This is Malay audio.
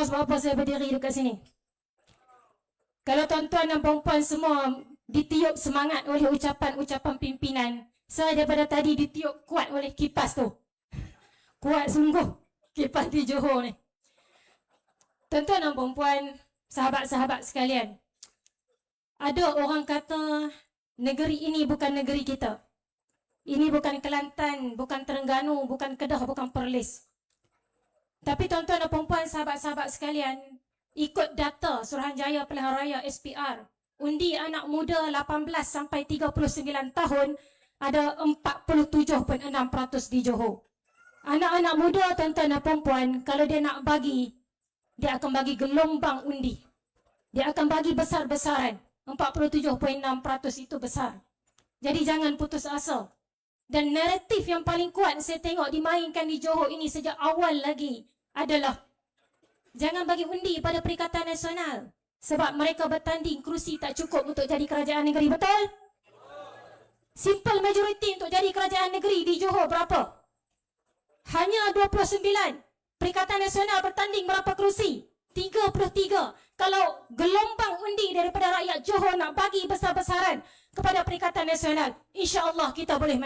tahu sebab apa saya berdiri dekat sini. Kalau tuan-tuan dan perempuan semua ditiup semangat oleh ucapan-ucapan pimpinan, saya daripada tadi ditiup kuat oleh kipas tu. Kuat sungguh kipas di Johor ni. Tuan-tuan dan perempuan, sahabat-sahabat sekalian, ada orang kata negeri ini bukan negeri kita. Ini bukan Kelantan, bukan Terengganu, bukan Kedah, bukan Perlis. Tapi tuan-tuan dan perempuan, sahabat-sahabat sekalian, ikut data Suruhanjaya Pilihan Raya SPR, undi anak muda 18 sampai 39 tahun ada 47.6% di Johor. Anak-anak muda, tuan-tuan dan perempuan, kalau dia nak bagi, dia akan bagi gelombang undi. Dia akan bagi besar-besaran. 47.6% itu besar. Jadi jangan putus asa. Dan naratif yang paling kuat saya tengok dimainkan di Johor ini sejak awal lagi adalah jangan bagi undi pada Perikatan Nasional. Sebab mereka bertanding kerusi tak cukup untuk jadi kerajaan negeri. Betul? Simple majority untuk jadi kerajaan negeri di Johor berapa? Hanya 29. Perikatan Nasional bertanding berapa kerusi? 33. Kalau gelombang undi daripada rakyat Johor nak bagi besar-besaran kepada Perikatan Nasional, insya-Allah kita boleh menang.